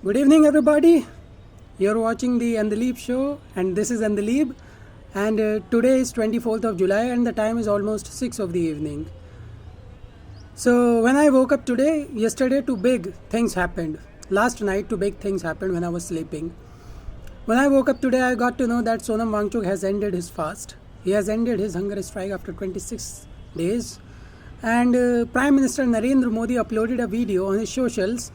Good evening, everybody. You're watching the Andaleeb show, and this is Andaleeb. And today is 24th of July, and the time is almost 6 of the evening. So, when I woke up yesterday, two big things happened. Last night, two big things happened when I was sleeping. When I woke up today, I got to know that Sonam Wangchuk has ended his fast. He has ended his hunger strike after 26 days. And Prime Minister Narendra Modi uploaded a video on his socials,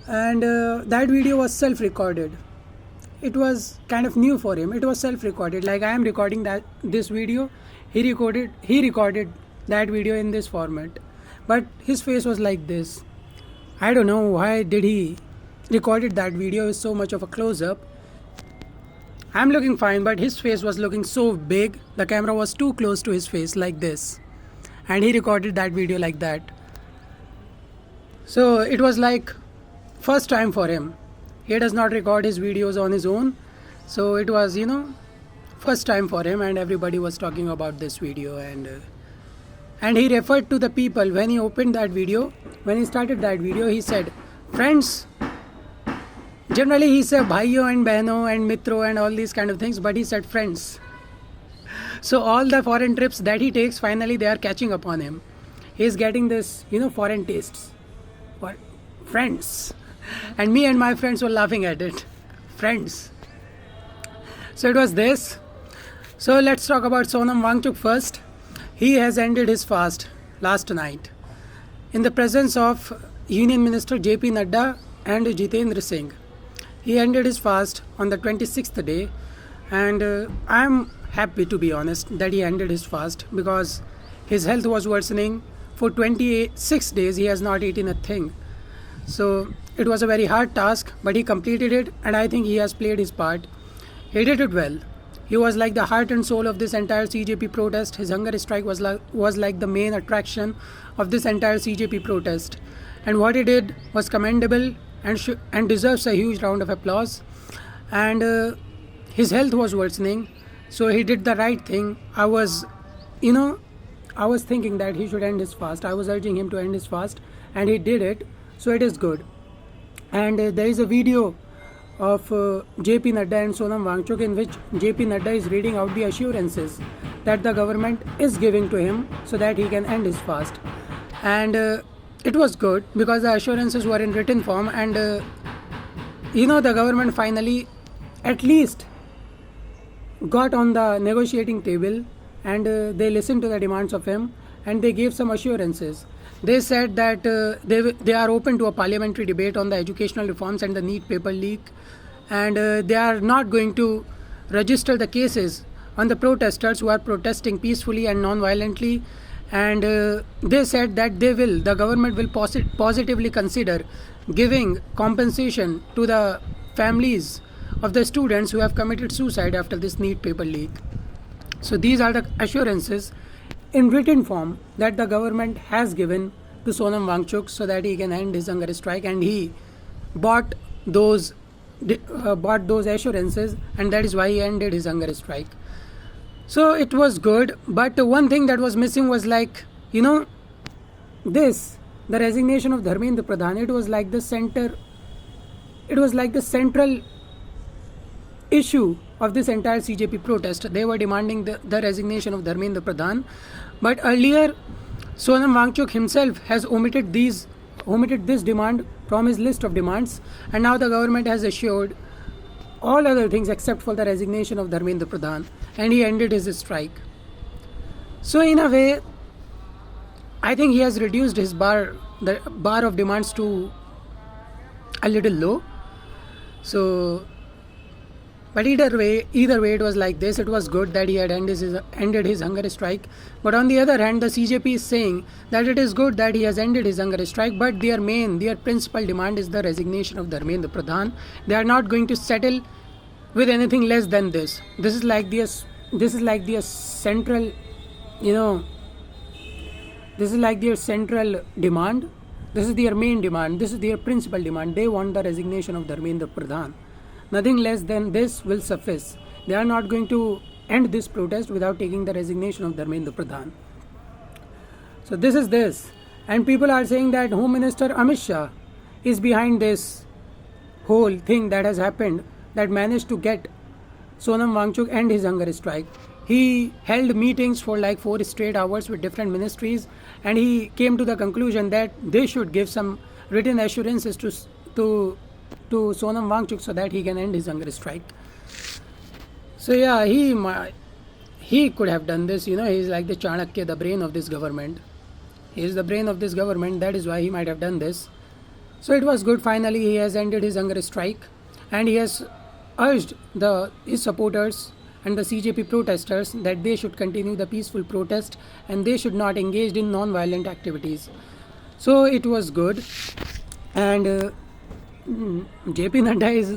and that video was self-recorded. It was kind of new for him. It was self-recorded, like I am recording this video. He recorded that video in this format, but his face was like this. I don't know why did he recorded that video with so much of a close-up. I'm looking fine, but his face was looking so big. The camera was too close to his face, like this, and he recorded that video like that. So it was like first time for him. He does not record his videos on his own, so it was first time for him, and everybody was talking about this video. And he referred to the people when he opened that video. When he started that video, he said friends. Generally he said bhaiyo and behno and mitro and all these kind of things, but he said friends. So all the foreign trips that he takes, finally they are catching up on him. He is getting this foreign tastes. What? Friends. And me and my friends were laughing at it. Friends. So it was this. So let's talk about Sonam Wangchuk first. He has ended his fast last night in the presence of Union Minister JP Nadda and Jitendra Singh. He ended his fast on the 26th day, and I am happy, to be honest, that he ended his fast, because his health was worsening. For 26 days he has not eaten a thing. So it was a very hard task, but he completed it, and I think he has played his part. He did it well. He was like the heart and soul of this entire CJP protest. His hunger strike was like the main attraction of this entire CJP protest. And what he did was commendable and deserves a huge round of applause. And his health was worsening, so he did the right thing. I was thinking that he should end his fast. I was urging him to end his fast, and he did it. So it is good. And there is a video of JP Nadda and Sonam Wangchuk, in which JP Nadda is reading out the assurances that the government is giving to him so that he can end his fast. And it was good, because the assurances were in written form, and the government finally at least got on the negotiating table, and they listened to the demands of him, and they gave some assurances. They said that they are open to a parliamentary debate on the educational reforms and the NEET paper leak, and they are not going to register the cases on the protesters who are protesting peacefully and non-violently. And they said that the government will positively consider giving compensation to the families of the students who have committed suicide after this NEET paper leak. So these are the assurances in written form that the government has given to Sonam Wangchuk so that he can end his hunger strike, and he bought those assurances, and that is why he ended his hunger strike. So it was good, but one thing that was missing was the resignation of Dharmendra Pradhan. It was like the central issue of this entire CJP protest. They were demanding the resignation of Dharmendra Pradhan, but earlier Sonam Wangchuk himself has omitted this demand from his list of demands, and now the government has assured all other things except for the resignation of Dharmendra Pradhan, and he ended his strike. So in a way, I think he has reduced his the bar of demands to a little low. So, but either way, it was like this. It was good that he had ended his hunger strike. But on the other hand, the CJP is saying that it is good that he has ended his hunger strike, but their principal demand is the resignation of Dharmendra Pradhan. They are not going to settle with anything less than this. This is like the central, this is like their central demand. This is their main demand. This is their principal demand. They want the resignation of Dharmendra Pradhan. Nothing less than this will suffice. They are not going to end this protest without taking the resignation of Dharmendra Pradhan. So this is this. And people are saying that Home Minister Amit Shah is behind this whole thing that has happened that managed to get Sonam Wangchuk end his hunger strike. He held meetings for like 4 straight hours with different ministries, and he came to the conclusion that they should give some written assurances to Sonam Wangchuk so that he can end his hunger strike. So yeah, he could have done this. He's like the Chanakya, the brain of this government. He is the brain of this government. That is why he might have done this. So it was good. Finally, he has ended his hunger strike, and he has urged his supporters and the CJP protesters that they should continue the peaceful protest and they should not engage in non-violent activities. So it was good, and JP Nadda is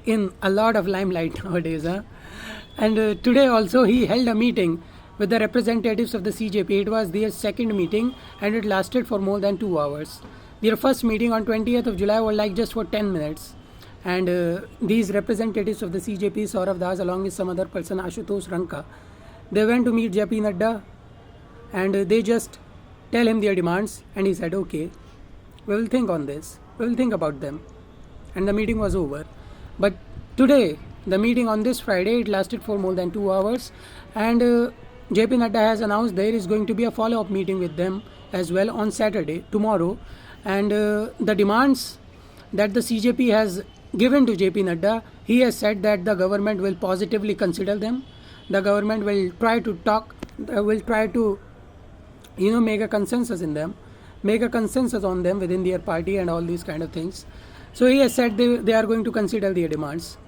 in a lot of limelight nowadays. And today also he held a meeting with the representatives of the CJP. It was their second meeting and it lasted for more than 2 hours. Their first meeting on 20th of July was like just for 10 minutes. And these representatives of the CJP, Saurav Das along with some other person, Ashutosh Ranka, they went to meet JP Nadda and they just tell him their demands, and he said, okay, we will think on this, we will think about them. And the meeting was over. But today, the meeting on this Friday, it lasted for more than 2 hours, and JP Nadda has announced there is going to be a follow-up meeting with them as well on Saturday, tomorrow. And the demands that the CJP has given to JP Nadda, he has said that the government will positively consider them. The government will try to make a consensus in them, make a consensus on them within their party and all these kind of things. So he has said they are going to consider their demands.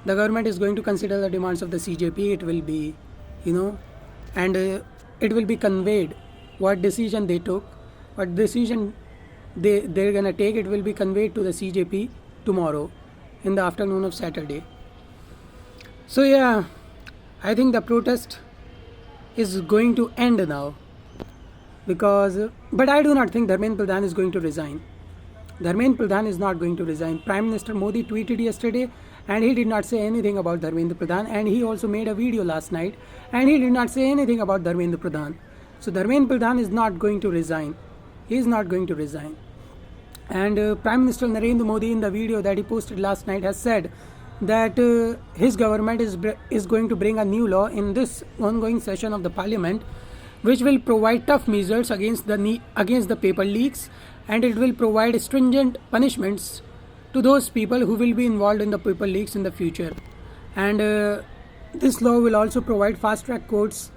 The government is going to consider the demands of the CJP. It will be, and it will be conveyed what decision they took, what decision they're going to take. It will be conveyed to the CJP tomorrow in the afternoon of Saturday. So yeah, I think the protest is going to end now, but I do not think Dharmendra Pradhan is going to resign. Dharmendra Pradhan is not going to resign. Prime Minister Modi tweeted yesterday and he did not say anything about Dharmendra Pradhan, and he also made a video last night and he did not say anything about Dharmendra Pradhan. So Dharmendra Pradhan is not going to resign. He is not going to resign. And Prime Minister Narendra Modi, in the video that he posted last night, has said that his government is going to bring a new law in this ongoing session of the parliament, which will provide tough measures against the paper leaks, and it will provide stringent punishments to those people who will be involved in the paper leaks in the future. And this law will also provide fast track courts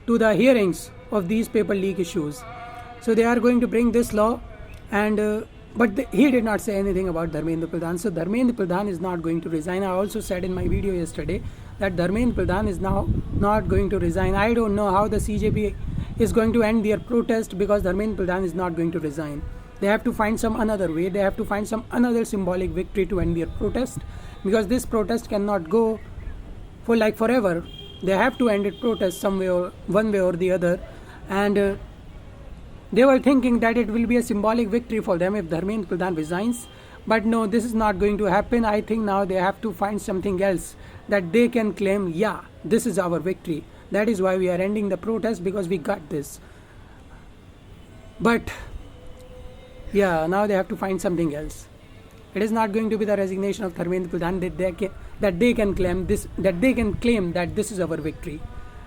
to the hearings of these paper leak issues. So they are going to bring this law, and he did not say anything about Dharmendra Pradhan. So Dharmendra Pradhan is not going to resign. I also said in my video yesterday that Dharmendra Pradhan is now not going to resign. I don't know how the CJP is going to end their protest, because Dharmendra Pradhan is not going to resign. They have to find some another way. They have to find some another symbolic victory to end their protest, because this protest cannot go for like forever. They have to end it protest some way or one way or the other. And they were thinking that it will be a symbolic victory for them if Dharmendra Pradhan resigns. But no, this is not going to happen. I think now they have to find something else that they can claim, yeah, this is our victory. That is why we are ending the protest, because we got this. But yeah, now they have to find something else. It is not going to be the resignation of Dharmendra Pradhan that they can claim that this is our victory.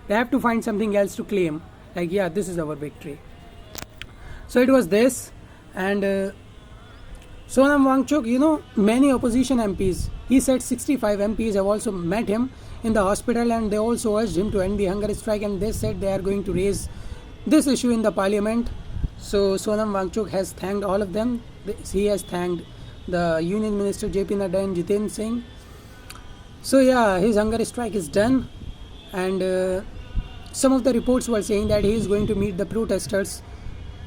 They have to find something else to claim, like, yeah, this is our victory. So it was this. And Sonam Wangchuk, many opposition MPs, he said 65 MPs have also met him in the hospital, and they also urged him to end the hunger strike, and they said they are going to raise this issue in the parliament. So Sonam Wangchuk has thanked all of them. He has thanked the Union Minister JP Nadda and Jiten Singh. So yeah, his hunger strike is done, and some of the reports were saying that he is going to meet the protesters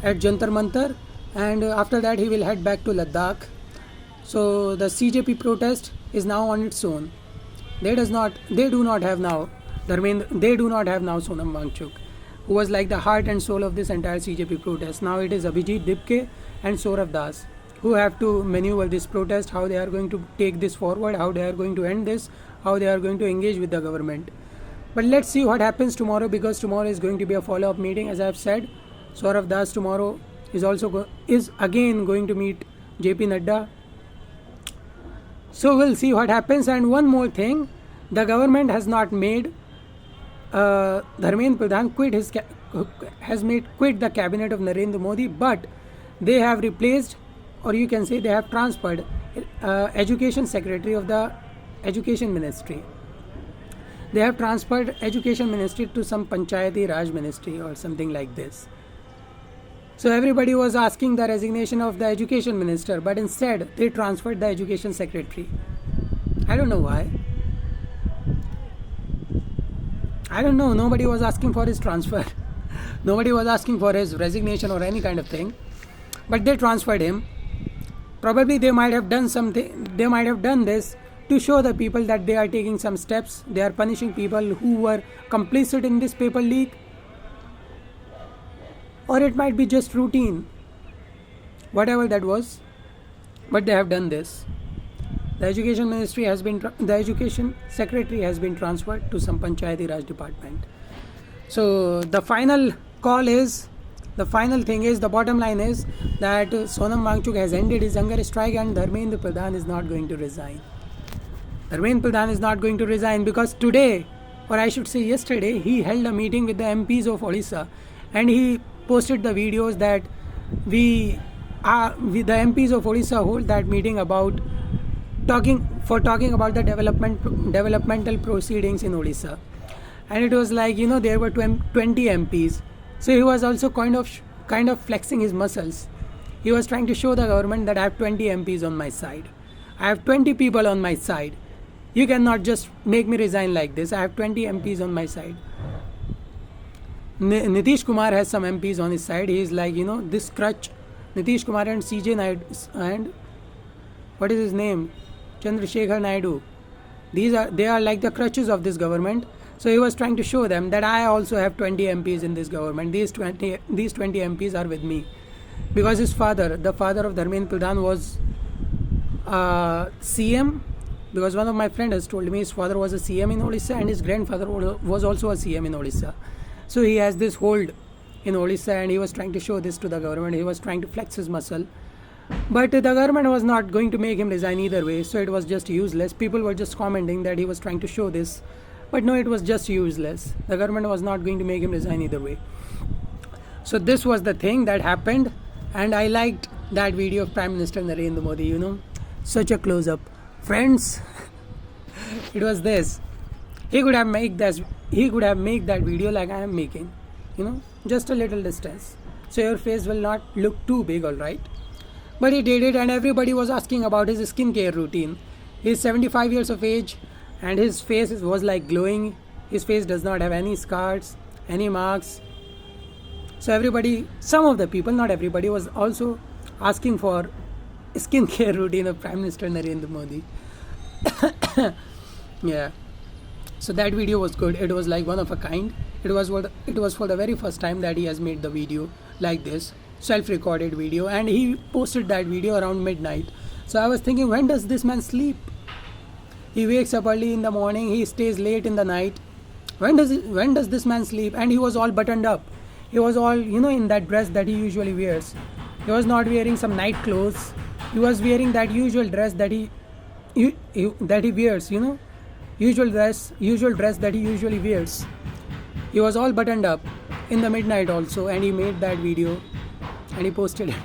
at Jantar Mantar, and after that he will head back to Ladakh. So the CJP protest is now on its own. They do not have now Sonam Wangchuk, who was like the heart and soul of this entire CJP protest. Now it is Abhijit Dipke and Saurav Das who have to maneuver this protest, how they are going to take this forward, how they are going to end this, how they are going to engage with the government. But let's see what happens tomorrow, because tomorrow is going to be a follow-up meeting. As I have said, Saurav Das tomorrow is again going to meet JP Nadda, So we'll see what happens. And one more thing, the government has not made Dharmendra Pradhan quit the cabinet of Narendra Modi, but they have replaced, or you can say they have transferred education secretary of the education ministry. They have transferred education ministry to some Panchayati Raj ministry or something like this. So everybody was asking the resignation of the education minister, but instead they transferred the education secretary. I don't know why. I don't know. Nobody was asking for his transfer. Nobody was asking for his resignation or any kind of thing. But they transferred him. Probably they might have done something. They might have done this to show the people that they are taking some steps. They are punishing people who were complicit in this paper leak. Or it might be just routine. Whatever that was. But they have done this. The education secretary has been transferred to some Panchayati Raj department. So the final thing is, the bottom line is that Sonam Wangchuk has ended his hunger strike and Dharmendra Pradhan is not going to resign. Dharmendra Pradhan is not going to resign because today, or I should say yesterday, he held a meeting with the MPs of Odisha and he posted the videos that the MPs of Odisha hold that meeting about talking about the developmental proceedings in Odisha. And it was like, there were 20 MPs. So he was also kind of flexing his muscles. He was trying to show the government that I have 20 MPs on my side. I have 20 people on my side. You cannot just make me resign like this. I have 20 MPs on my side. Nitish Kumar has some MPs on his side. He is like, this crutch. Nitish Kumar and CJ Naidu and what is his name? Chandrasekhar Naidu. They are like the crutches of this government. So he was trying to show them that I also have 20 MPs in this government. These 20 MPs are with me. Because his father, the father of Dharmendra Pradhan, was CM. Because one of my friends has told me his father was a CM in Odisha and his grandfather was also a CM in Odisha. So he has this hold in Odisha and he was trying to show this to the government. He was trying to flex his muscle. But the government was not going to make him resign either way. So it was just useless. People were just commenting that he was trying to show this. But no, it was just useless. The government was not going to make him resign either way. So this was the thing that happened. And I liked that video of Prime Minister Narendra Modi, such a close-up. Friends, it was this. He could have made that video like I am making, just a little distance. So your face will not look too big, alright? But he did it and everybody was asking about his skincare routine. He's 75 years of age and his face was like glowing. His face does not have any scars, any marks. So some of the people, not everybody, was also asking for skincare routine of Prime Minister Narendra Modi. Yeah. So that video was good. It was like one of a kind. It was for the very first time that he has made the video like this, self-recorded video, and he posted that video around midnight. So I was thinking, when does this man sleep? He wakes up early in the morning, he stays late in the night. When does this man sleep? And he was all buttoned up. He was all, in that dress that he usually wears. He was not wearing some night clothes. He was wearing that usual dress that he wears, usual dress that he usually wears. He was all buttoned up in the midnight also, and he made that video and he posted it.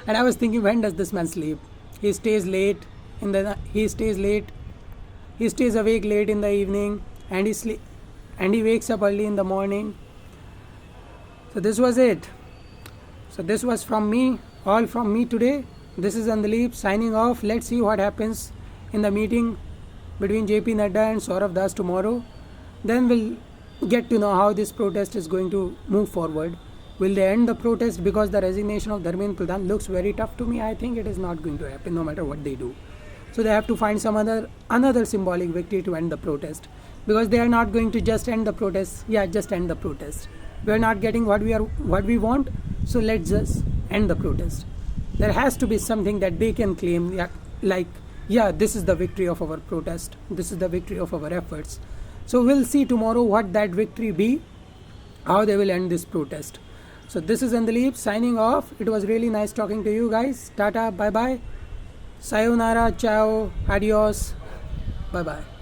And I was thinking, when does this man sleep? He stays awake late in the evening, and he wakes up early in the morning. So this was it. So this was all from me today. This is Andaleep signing off. Let's see what happens in the meeting between JP Nadda and Saurav Das tomorrow. Then we'll get to know how this protest is going to move forward. Will they end the protest? Because the resignation of Dharmendra Pradhan looks very tough to me. I think it is not going to happen no matter what they do. So they have to find some another symbolic victory to end the protest. Because they are not going to just end the protest. Yeah, just end the protest. We are not getting what we want, so let's just end the protest. There has to be something that they can claim, this is the victory of our protest. This is the victory of our efforts. So we'll see tomorrow what that victory be, how they will end this protest. So this is Andaleep signing off. It was really nice talking to you guys. Tata, bye-bye. Sayonara, ciao, adios, bye bye.